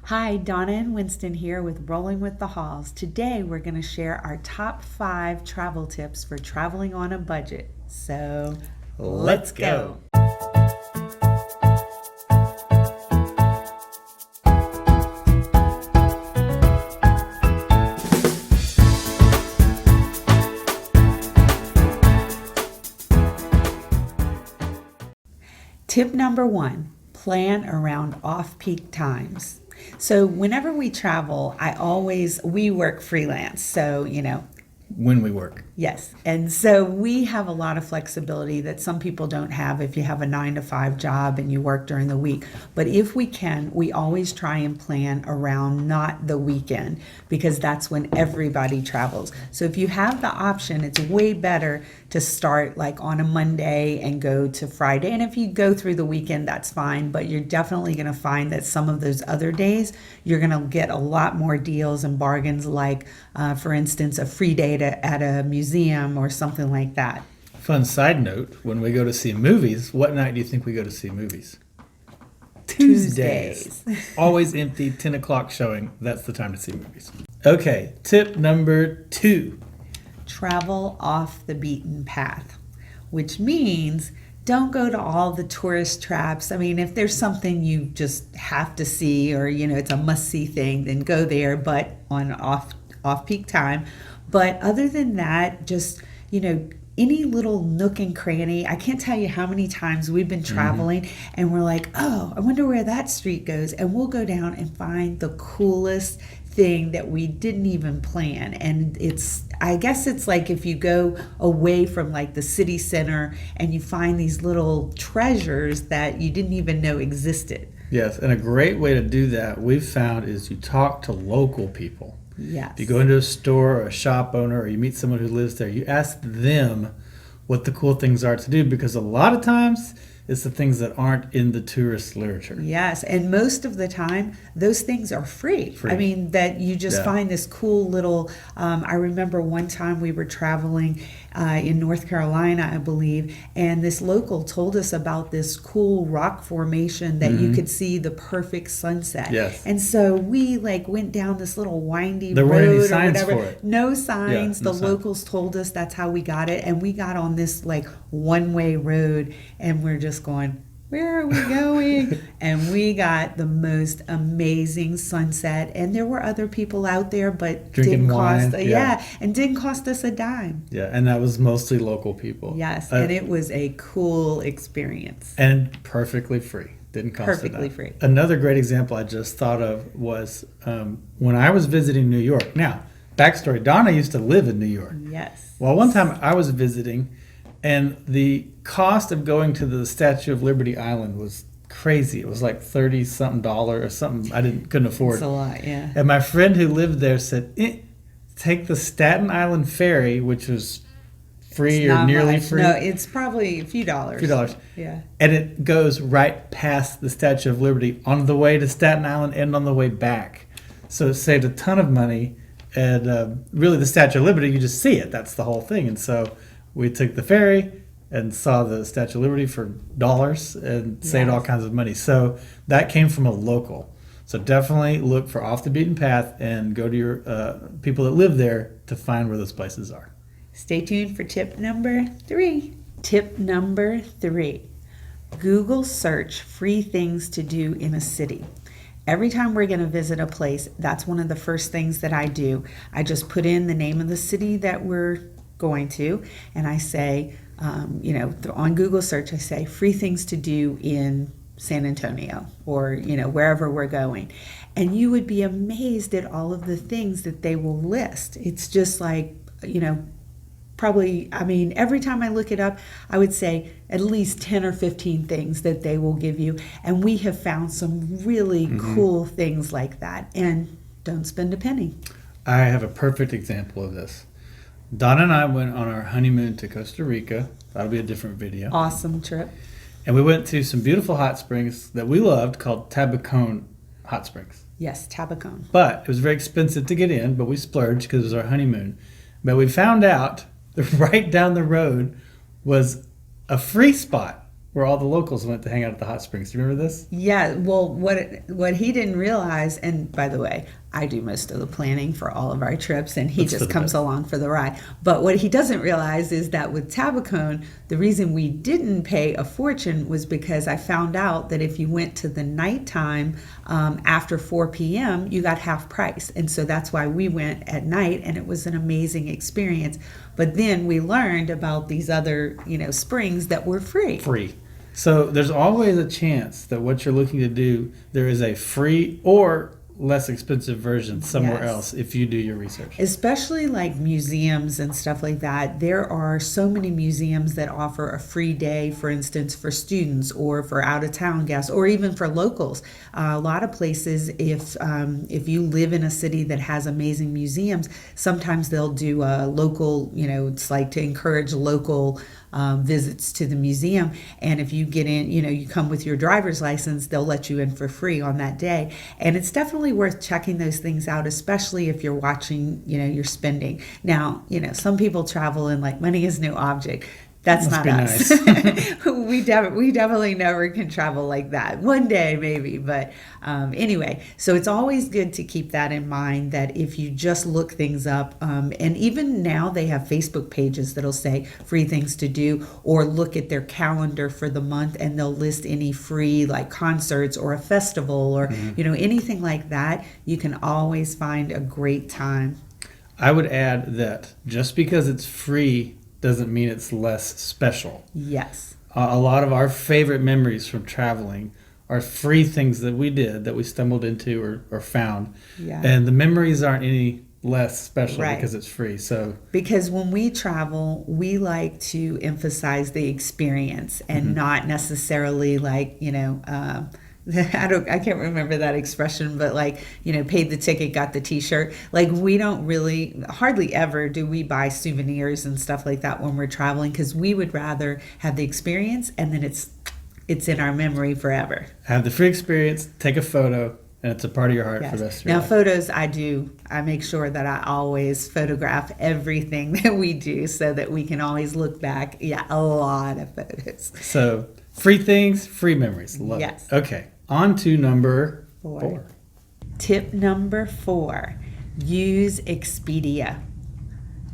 Hi, Donna and Winston here with Rolling with the Halls. Today we're going to share our top 5 travel tips for traveling on a budget. So let's go. Tip number 1, plan around off-peak times. So whenever we travel, we work freelance. So, When we work. yes. And so we have a lot of flexibility that some people don't have if you have a 9 to 5 job and you work during the week. But if we can, we always try and plan around not the weekend because that's when everybody travels. So if you have the option, it's way better to start like on a Monday and go to Friday. And if you go through the weekend, that's fine. But you're definitely going to find that some of those other days, you're going to get a lot more deals and bargains, like, for instance, a free day at a museum or something like that. Fun side note, when we go to see movies, what night do you think we go to see movies? Tuesdays. Always empty, 10 o'clock showing. That's the time to see movies. Okay, tip number 2. Travel off the beaten path, which means don't go to all the tourist traps. I mean, if there's something you just have to see or, it's a must-see thing, then go there, but on off-peak time. But other than that, just, any little nook and cranny. I can't tell you how many times we've been traveling and we're like, oh, I wonder where that street goes. And we'll go down and find the coolest thing that we didn't even plan. And I guess it's like if you go away from like the city center and you find these little treasures that you didn't even know existed. Yes, and a great way to do that we've found is you talk to local people. Yes. If you go into a store or a shop owner or you meet someone who lives there, you ask them what the cool things are to do, because a lot of times it's the things that aren't in the tourist literature. Yes, and most of the time, those things are free. I mean, that you just find this cool little, I remember one time we were traveling in North Carolina, I believe, and this local told us about this cool rock formation that you could see the perfect sunset. Yes. And so we went down this little windy There road weren't any or signs whatever. for it. No signs. Yeah, no The signs. locals told us that's how we got it. And we got on this one-way road and we're just going, where are we going? And we got the most amazing sunset. And there were other people out there, but Drinking didn't cost wine, and didn't cost us a dime. Yeah, and that was mostly local people. Yes, and it was a cool experience. And perfectly free. Didn't cost Perfectly a dime. free. Another great example I just thought of was when I was visiting New York. Now, backstory, Donna used to live in New York. Yes. Well, one time I was visiting, and the cost of going to the Statue of Liberty Island was crazy. It was like $30-something or something I couldn't afford. It's a lot, yeah. And my friend who lived there said, take the Staten Island ferry, which was free or nearly free. No, it's probably a few dollars. Yeah. And it goes right past the Statue of Liberty on the way to Staten Island and on the way back. So it saved a ton of money. And really, the Statue of Liberty, you just see it. That's the whole thing. And so we took the ferry and saw the Statue of Liberty for dollars and saved all kinds of money. So that came from a local. So definitely look for off the beaten path and go to your people that live there to find where those places are. Stay tuned for tip number 3. Tip number 3. Google search free things to do in a city. Every time we're going to visit a place, that's one of the first things that I do. I just put in the name of the city that we're going to, and I say, on Google search, I say free things to do in San Antonio or, wherever we're going. And you would be amazed at all of the things that they will list. It's just like, probably, every time I look it up, I would say at least 10 or 15 things that they will give you. And we have found some really cool things like that. And don't spend a penny. I have a perfect example of this. Donna and I went on our honeymoon to Costa Rica. That'll be a different video. Awesome trip. And we went to some beautiful hot springs that we loved called Tabacón Hot Springs. Yes, Tabacón. But it was very expensive to get in, but we splurged because it was our honeymoon. But we found out that right down the road was a free spot where all the locals went to hang out at the hot springs. Do you remember this? Yeah, well, what he didn't realize, and by the way, I do most of the planning for all of our trips, and he That's for just the comes best. along for the ride. But what he doesn't realize is that with Tabacone, the reason we didn't pay a fortune was because I found out that if you went to the nighttime after 4 p.m., you got half price. And so that's why we went at night, and it was an amazing experience. But then we learned about these other, springs that were free. Free. So there's always a chance that what you're looking to do, there is a free or less expensive version somewhere Yes. else if you do your research. Especially like museums and stuff like that. There are so many museums that offer a free day, for instance, for students or for out of town guests or even for locals. A lot of places, if you live in a city that has amazing museums, sometimes they'll do a local, it's like to encourage local visits to the museum. And if you get in, you come with your driver's license, they'll let you in for free on that day. And it's definitely worth checking those things out, especially if you're watching, your spending. Now, some people travel and like money is no object. That's Must not be us. nice. we definitely never can travel like that. One day maybe, but anyway. So it's always good to keep that in mind. That if you just look things up, and even now they have Facebook pages that'll say free things to do, or look at their calendar for the month, and they'll list any free like concerts or a festival or anything like that. You can always find a great time. I would add that just because it's free doesn't mean it's less special. Yes. A lot of our favorite memories from traveling are free things that we did, that we stumbled into or found. Yeah. And the memories aren't any less special Right. because it's free. So Because when we travel, we like to emphasize the experience and not necessarily like, I can't remember that expression, but like, paid the ticket, got the t-shirt. Like we don't really, hardly ever do we buy souvenirs and stuff like that when we're traveling, because we would rather have the experience and then it's in our memory forever. have the free experience, take a photo, and it's a part of your heart for the rest of your Now life. photos, I make sure that I always photograph everything that we do so that we can always look back. Yeah, a lot of photos. So free things, free memories. Love Yes. it. Okay, on to number 4. Tip number 4, use Expedia.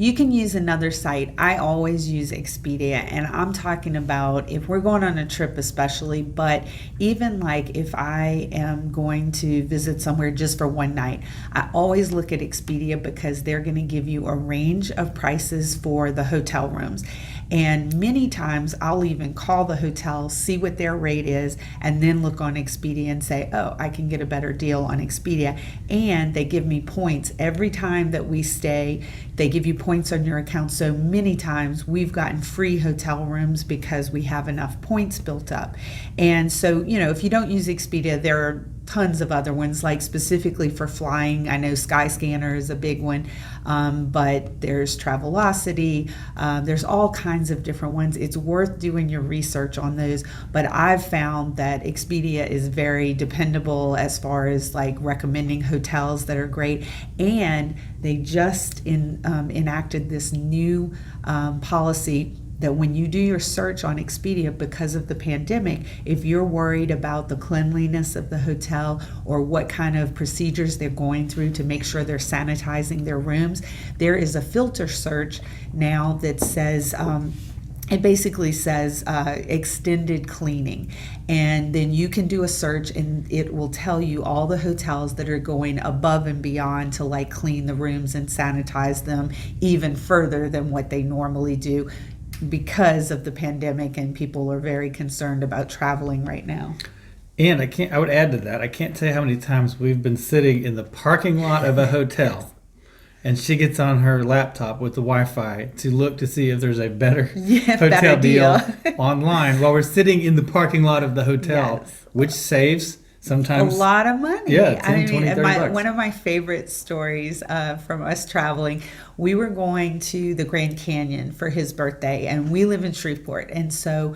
You can use another site. I always use Expedia, and I'm talking about if we're going on a trip especially, but even like if I am going to visit somewhere just for one night, I always look at Expedia because they're going to give you a range of prices for the hotel rooms. And many times I'll even call the hotel, see what their rate is, and then look on Expedia and say, oh, I can get a better deal on Expedia. And they give me points every time that we stay. They give you points on your account. So many times we've gotten free hotel rooms because we have enough points built up. And so, if you don't use Expedia, there are tons of other ones, like specifically for flying. I know Skyscanner is a big one, but there's Travelocity. There's all kinds of different ones. It's worth doing your research on those, but I've found that Expedia is very dependable as far as like recommending hotels that are great. And they just enacted this new policy that when you do your search on Expedia because of the pandemic, if you're worried about the cleanliness of the hotel or what kind of procedures they're going through to make sure they're sanitizing their rooms, there is a filter search now that says, it basically says extended cleaning. And then you can do a search and it will tell you all the hotels that are going above and beyond to like clean the rooms and sanitize them even further than what they normally do, because of the pandemic and people are very concerned about traveling right now. And I would add to that, I can't tell you how many times we've been sitting in the parking lot of a hotel and she gets on her laptop with the Wi-Fi to look to see if there's a better hotel better deal online while we're sitting in the parking lot of the hotel, Yes. which saves sometimes a lot of money. Yeah, 10, 20, 30 bucks. One of my favorite stories from us traveling, we were going to the Grand Canyon for his birthday, and we live in Shreveport. And so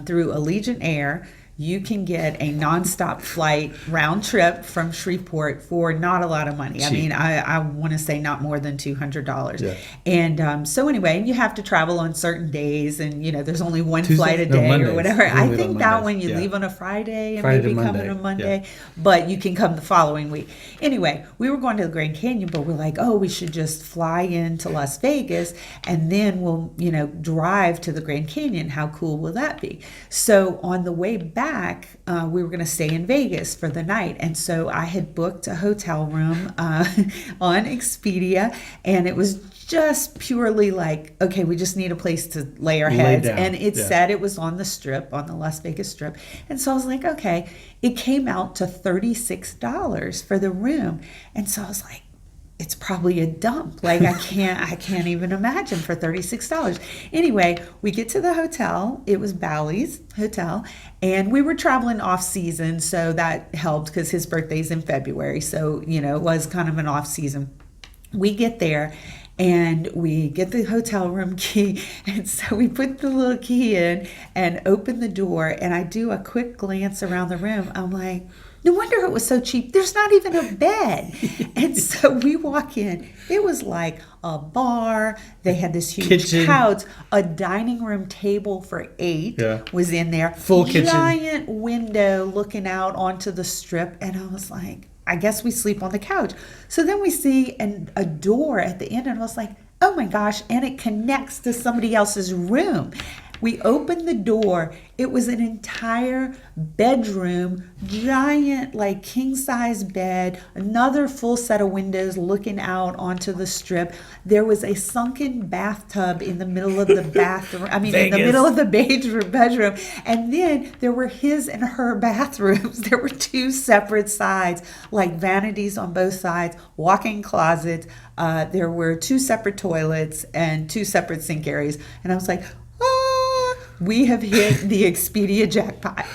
through Allegiant Air, you can get a nonstop flight round trip from Shreveport for not a lot of money. I Cheap. mean, I want to say not more than $200. Yeah. And so anyway, you have to travel on certain days, and there's only one flight a No, day Mondays. or whatever. We I leave think on that Mondays. one you Yeah. leave on a Friday and Friday maybe to come Monday. on a Monday, but you can come the following week. Anyway, we were going to the Grand Canyon, but we're like, oh, we should just fly into Las Vegas and then we'll, drive to the Grand Canyon. How cool will that be? So on the way back, we were going to stay in Vegas for the night. And so I had booked a hotel room on Expedia, and it was just purely like, okay, we just need a place to lay our heads. down. And it Yeah. said it was on the strip, on the Las Vegas strip. And so I was like, okay, it came out to $36 for the room. And so I was like, it's probably a dump. Like I can't even imagine for $36. Anyway, we get to the hotel. It was Bally's Hotel, and we were traveling off season, so that helped because his birthday's in February. So, it was kind of an off season. We get there and we get the hotel room key, and so we put the little key in and open the door, and I do a quick glance around the room. I'm like, no wonder it was so cheap. There's not even a bed. And so we walk in. It was like a bar. They had this huge Kitchen. couch. A dining room table for 8 Yeah. was in there. Full kitchen. Giant window looking out onto the strip. And I was like, I guess we sleep on the couch. So then we see a door at the end, and I was like, oh my gosh, and it connects to somebody else's room. We opened the door. It was an entire bedroom, giant, like king-size bed, another full set of windows looking out onto the strip. There was a sunken bathtub in the middle of the bathroom. I mean, in the Vegas. middle of the bedroom. And then there were his and her bathrooms. There were 2 separate sides, like vanities on both sides, walk-in closets. There were 2 separate toilets and 2 separate sink areas. And I was like, we have hit the Expedia jackpot.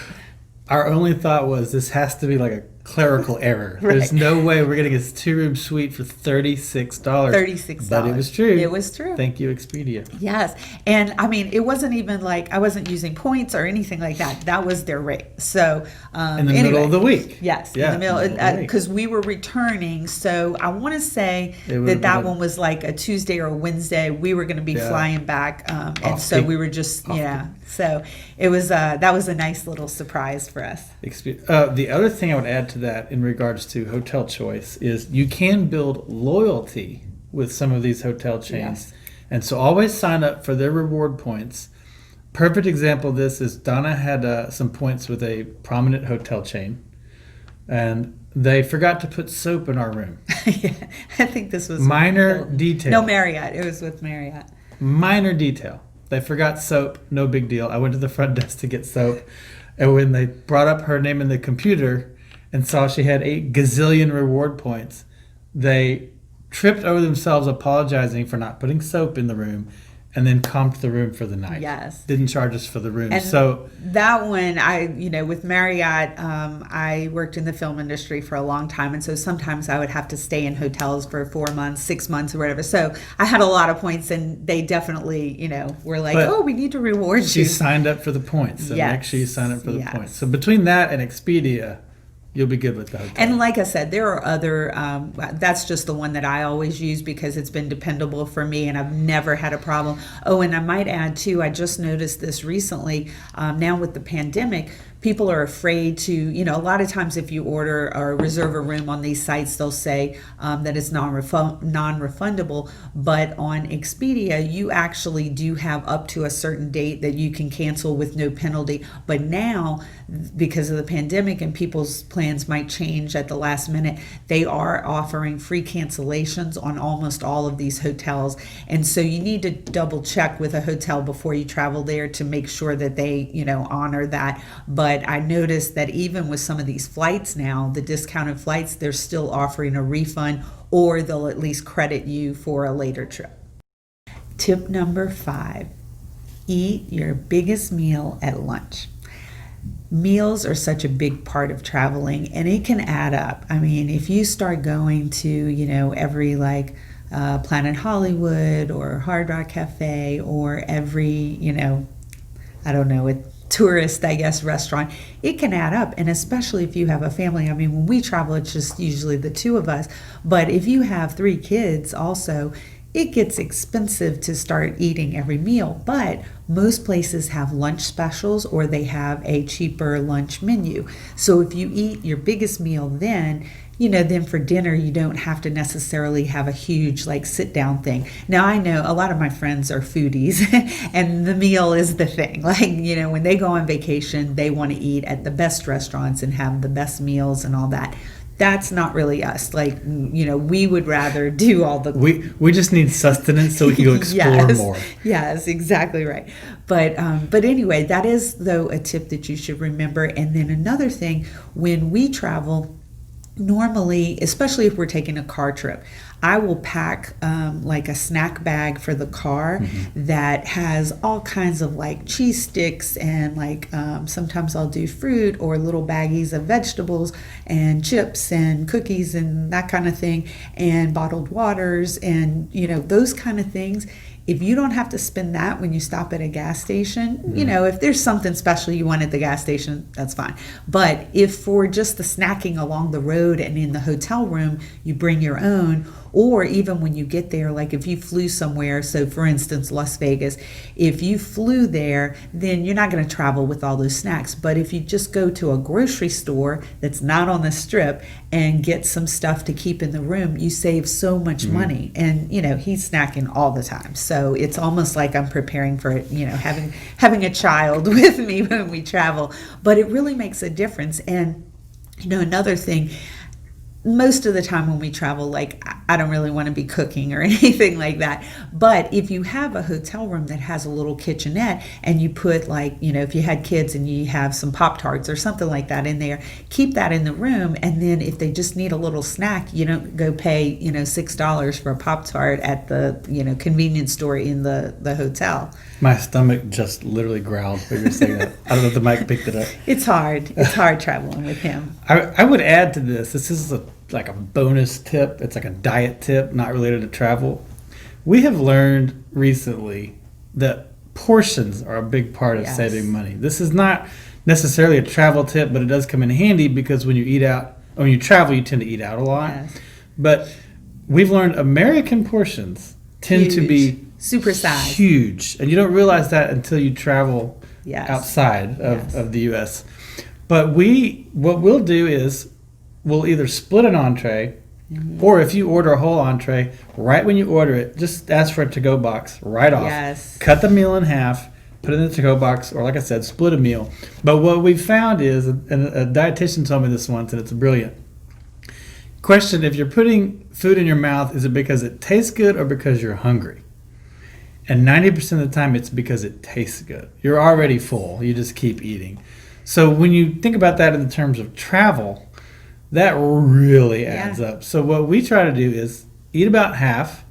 Our only thought was this has to be like a clerical error. Right. There's no way we're getting a 2-room suite for $36. $36. But it was true. It was true. Thank you, Expedia. Yes. And I mean, it wasn't even like I wasn't using points or anything like that. That was their rate. So In the middle of the week. Yes, Yeah, in the middle, of the week. because we were returning. So I want to say It would've that been one was like a Tuesday or a Wednesday. We were going to be Yeah. flying back, and Off so peak. we were just Off So it was that was a nice little surprise for us. The other thing I would add to that in regards to hotel choice is you can build loyalty with some of these hotel chains. Yes. And so always sign up for their reward points. Perfect example of this is Donna had some points with a prominent hotel chain, and they forgot to put soap in our room. Yeah, I think this was Minor detail. No, Marriott. It was with Marriott. Minor detail. They forgot soap, no big deal. I went to the front desk to get soap, and when they brought up her name in the computer and saw she had 8 gazillion reward points, they tripped over themselves apologizing for not putting soap in the room, and then comped the room for the night. Yes. Didn't charge us for the room. And So that one, with Marriott, I worked in the film industry for a long time. And so sometimes I would have to stay in hotels for 4 months, 6 months or whatever. So I had a lot of points, and they definitely, were like, But oh, we need to reward she you. signed up for the points. So Yes. make sure you sign up for the Yes. points. So between that and Expedia, you'll be good with the hotel. And like I said, there are other, that's just the one that I always use because it's been dependable for me and I've never had a problem. Oh, and I might add too, I just noticed this recently, now with the pandemic, people are afraid to, a lot of times if you order or reserve a room on these sites, they'll say that it's non-refundable. But on Expedia, you actually do have up to a certain date that you can cancel with no penalty. But now, because of the pandemic and people's plans might change at the last minute, they are offering free cancellations on almost all of these hotels. And so you need to double check with a hotel before you travel there to make sure that they, honor that. But I noticed that even with some of these flights now, the discounted flights, they're still offering a refund, or they'll at least credit you for a later trip. Tip number 5, eat your biggest meal at lunch. Meals are such a big part of traveling, and it can add up. I mean, if you start going to, every Planet Hollywood or Hard Rock Cafe, or every, I don't know, tourist, I guess, restaurant, it can add up. And especially if you have a family. I mean, when we travel, it's just usually the two of us. But if you have 3 kids also, it gets expensive to start eating every meal. But most places have lunch specials, or they have a cheaper lunch menu. So if you eat your biggest meal then for dinner, you don't have to necessarily have a huge sit down thing. Now, I know a lot of my friends are foodies and the meal is the thing. When they go on vacation, they want to eat at the best restaurants and have the best meals and all that. That's not really us. We would rather do all the... We just need sustenance so we can go explore more. Yes, exactly right. But anyway, that is, though, a tip that you should remember. And then another thing, when we travel, normally, especially if we're taking a car trip, I will pack a snack bag for the car that has all kinds of cheese sticks and sometimes I'll do fruit or little baggies of vegetables and chips and cookies and that kind of thing, and bottled waters and those kind of things. If you don't have to spend that when you stop at a gas station, if there's something special you want at the gas station, that's fine. But if for just the snacking along the road and in the hotel room, you bring your own, or even when you get there, if you flew somewhere, so for instance, Las Vegas, if you flew there, then you're not going to travel with all those snacks. But if you just go to a grocery store that's not on the strip and get some stuff to keep in the room, you save so much money. And, he's snacking all the time. So it's almost like I'm preparing for, having a child with me when we travel. But it really makes a difference. And, another thing, most of the time when we travel, I don't really want to be cooking or anything like that. But if you have a hotel room that has a little kitchenette and you put if you had kids and you have some Pop-Tarts or something like that in there, keep that in the room. And then if they just need a little snack, you don't go pay, $6 for a Pop-Tart at the, convenience store in the hotel. My stomach just literally growled when you were saying that. I don't know if the mic picked it up. It's hard. It's hard traveling with him. I would add to this. This is a bonus tip. It's a diet tip, not related to travel. We have learned recently that portions are a big part of saving money. This is not necessarily a travel tip, but it does come in handy because when you eat out, or when you travel, you tend to eat out a lot. Yes. But we've learned American portions tend to be super size, huge, and you don't realize that until you travel outside of the U.S. But what we'll do is we'll either split an entree, or if you order a whole entree, right when you order it, just ask for a to-go box right off. Yes. Cut the meal in half, put it in the to-go box, or like I said, split a meal. But what we found is, and a dietitian told me this once, and it's brilliant. Question: if you're putting food in your mouth, is it because it tastes good or because you're hungry? And 90% of the time, it's because it tastes good. You're already full. You just keep eating. So when you think about that in the terms of travel, that really adds up. So what we try to do is eat about half,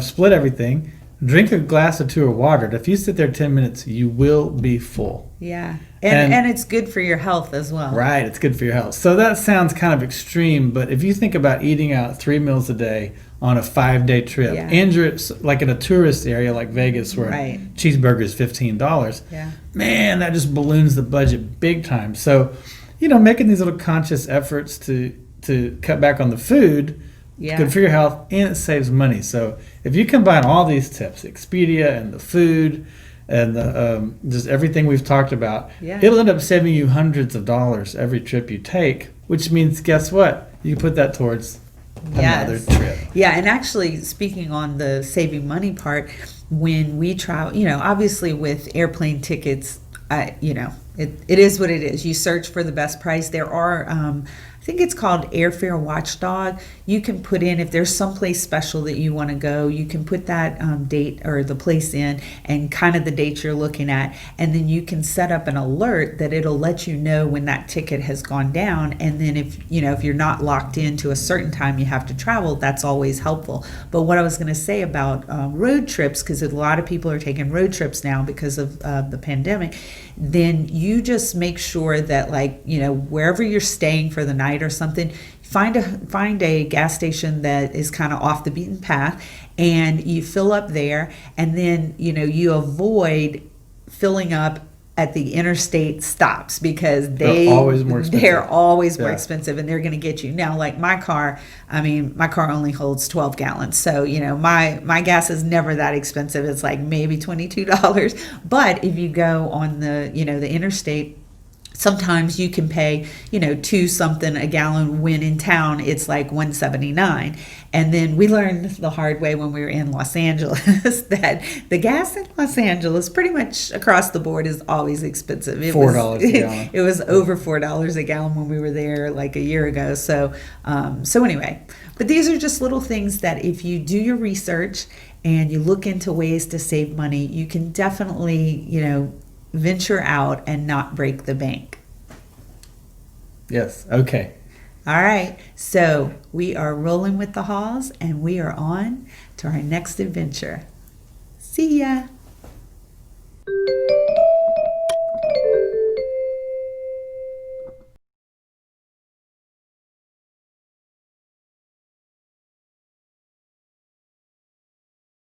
split everything, drink a glass or 2 of water. And if you sit there 10 minutes, you will be full. Yeah. And it's good for your health as well. Right. It's good for your health. So that sounds kind of extreme, but if you think about eating out 3 meals a day on a 5-day trip, and you're in a tourist area like Vegas where cheeseburger is $15, man, that just balloons the budget big time. So, making these little conscious efforts to cut back on the food, good for your health, and it saves money. So if you combine all these tips, Expedia and the food and the, just everything we've talked about, it'll end up saving you hundreds of dollars every trip you take, which means, guess what? You can put that towards another trip. Yeah, and actually, speaking on the saving money part, when we travel, obviously with airplane tickets, it is what it is. You search for the best price. There are, I think it's called Airfare Watchdog. You can put in, if there's someplace special that you want to go, you can put that date or the place in and kind of the date you're looking at, and then you can set up an alert that it'll let you know when that ticket has gone down. And then if you're not locked into a certain time you have to travel, that's always helpful. But what I was going to say about road trips, because a lot of people are taking road trips now because of the pandemic, then you just make sure that wherever you're staying for the night or something, find a gas station that is kind of off the beaten path, and you fill up there, and then you avoid filling up at the interstate stops because They're always more expensive. they're always more Yeah. expensive, and they're going to get you. Now, like my car, I mean, my car only holds 12 gallons. So, my gas is never that expensive. It's like maybe $22. But if you go on the interstate, sometimes you can pay, two something a gallon, when in town it's like 179. And then we learned the hard way when we were in Los Angeles that the gas in Los Angeles pretty much across the board is always expensive. It $4 a gallon. It was over $4 a gallon when we were there like a year ago. So anyway, but these are just little things that if you do your research and you look into ways to save money, you can definitely, venture out and not break the bank. Yes. Okay. All right. So we are rolling with the Halls, and we are on to our next adventure. See ya.